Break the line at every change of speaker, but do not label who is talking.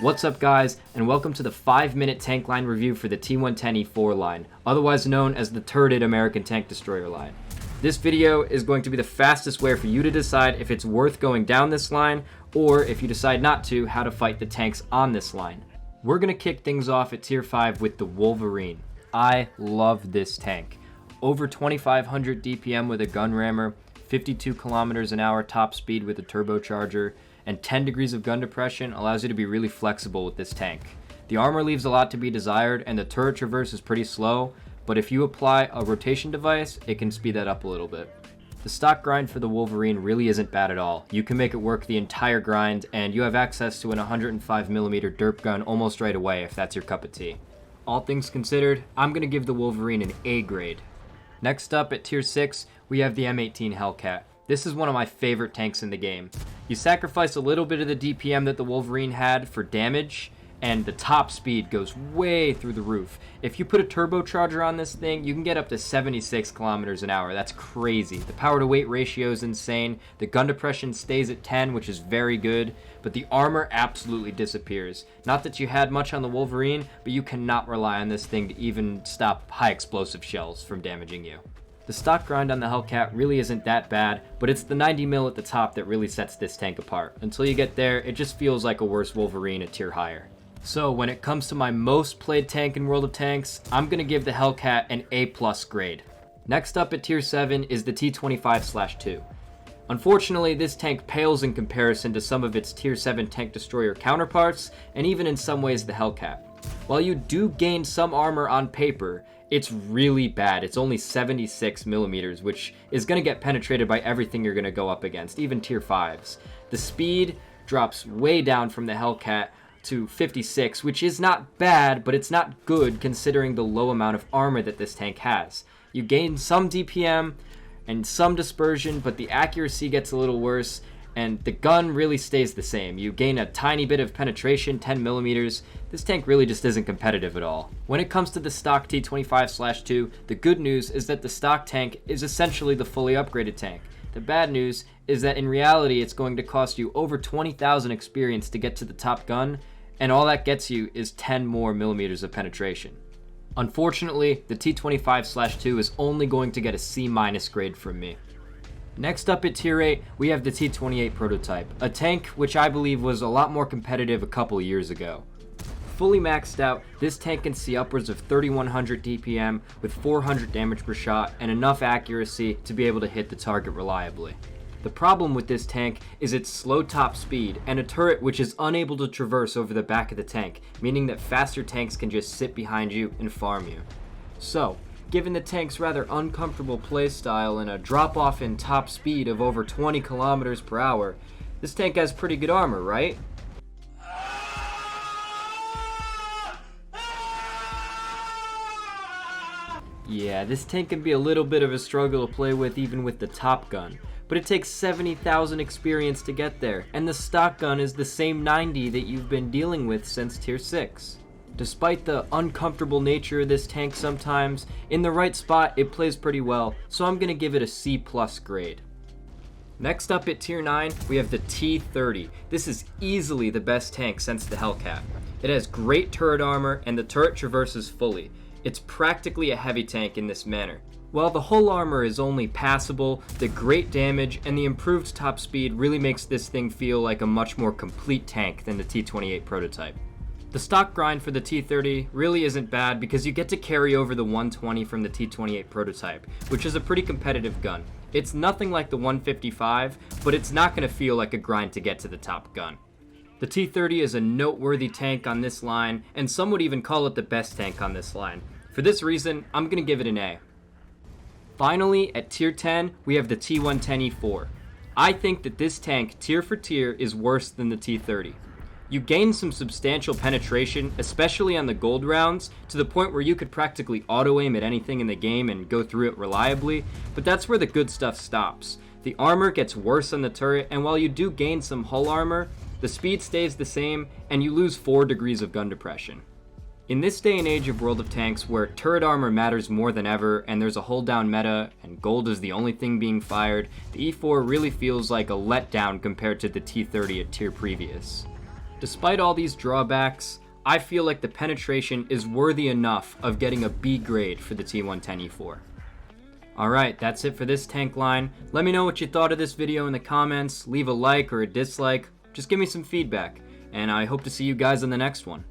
What's up guys, and welcome to the 5-minute tank line review for the T110E4 line, otherwise known as the turreted American tank destroyer line. This video is going to be the fastest way for you to decide if it's worth going down this line, or if you decide not to, how to fight the tanks on this line. We're going to kick things off at tier 5 with the Wolverine. I love this tank. Over 2500 DPM with a gun rammer, 52 kilometers an hour top speed with a turbocharger, and 10 degrees of gun depression allows you to be really flexible with this tank. The armor leaves a lot to be desired, and the turret traverse is pretty slow, but if you apply a rotation device, it can speed that up a little bit. The stock grind for the Wolverine really isn't bad at all. You can make it work the entire grind, and you have access to an 105mm derp gun almost right away if that's your cup of tea. All things considered, I'm going to give the Wolverine an A grade. Next up at tier 6, we have the M18 Hellcat. This is one of my favorite tanks in the game. You sacrifice a little bit of the DPM that the Wolverine had for damage, and the top speed goes way through the roof. If you put a turbocharger on this thing, you can get up to 76 kilometers an hour. That's crazy. The power to weight ratio is insane. The gun depression stays at 10, which is very good, but the armor absolutely disappears. Not that you had much on the Wolverine, but you cannot rely on this thing to even stop high explosive shells from damaging you. The stock grind on the Hellcat really isn't that bad, but it's the 90mm at the top that really sets this tank apart. Until you get there, it just feels like a worse Wolverine a tier higher. So when it comes to my most played tank in World of Tanks, I'm going to give the Hellcat an A+ grade. Next up at tier 7 is the T28/2. Unfortunately, this tank pales in comparison to some of its tier 7 tank destroyer counterparts, and even in some ways the Hellcat. While you do gain some armor on paper, it's really bad. It's only 76mm, which is going to get penetrated by everything you're going to go up against, even tier 5s. The speed drops way down from the Hellcat to 56, which is not bad, but it's not good considering the low amount of armor that this tank has. You gain some DPM and some dispersion, but the accuracy gets a little worse, and the gun really stays the same. You gain a tiny bit of penetration, 10mm. This tank really just isn't competitive at all. When it comes to the stock T25/2, the good news is that the stock tank is essentially the fully upgraded tank. The bad news is that in reality it's going to cost you over 20,000 experience to get to the top gun, and all that gets you is 10 more millimeters of penetration. Unfortunately, the T25/2 is only going to get a C- grade from me. Next up at tier 8, we have the T28 Prototype, a tank which I believe was a lot more competitive a couple years ago. Fully maxed out, this tank can see upwards of 3100 DPM with 400 damage per shot and enough accuracy to be able to hit the target reliably. The problem with this tank is its slow top speed and a turret which is unable to traverse over the back of the tank, meaning that faster tanks can just sit behind you and farm you. So, given the tank's rather uncomfortable playstyle and a drop-off in top speed of over 20 kilometers per hour, this tank has pretty good armor, right? Yeah, this tank can be a little bit of a struggle to play with even with the top gun, but it takes 70,000 experience to get there, and the stock gun is the same 90 that you've been dealing with since tier 6. Despite the uncomfortable nature of this tank sometimes, in the right spot it plays pretty well, so I'm going to give it a C+ grade. Next up at tier 9, we have the T30. This is easily the best tank since the Hellcat. It has great turret armor and the turret traverses fully. It's practically a heavy tank in this manner. While the hull armor is only passable, the great damage and the improved top speed really makes this thing feel like a much more complete tank than the T28 Prototype. The stock grind for the T30 really isn't bad because you get to carry over the 120 from the T28 Prototype, which is a pretty competitive gun. It's nothing like the 155, but it's not going to feel like a grind to get to the top gun. The T30 is a noteworthy tank on this line, and some would even call it the best tank on this line. For this reason, I'm going to give it an A. Finally, at tier 10, we have the T110E4. I think that this tank, tier for tier, is worse than the T30. You gain some substantial penetration, especially on the gold rounds, to the point where you could practically auto-aim at anything in the game and go through it reliably, but that's where the good stuff stops. The armor gets worse on the turret, and while you do gain some hull armor, the speed stays the same, and you lose 4 degrees of gun depression. In this day and age of World of Tanks, where turret armor matters more than ever, and there's a hold down meta, and gold is the only thing being fired, the E4 really feels like a letdown compared to the T30 at tier previous. Despite all these drawbacks, I feel like the penetration is worthy enough of getting a B grade for the T110E4. Alright, that's it for this tank line. Let me know what you thought of this video in the comments, leave a like or a dislike, just give me some feedback, and I hope to see you guys in the next one.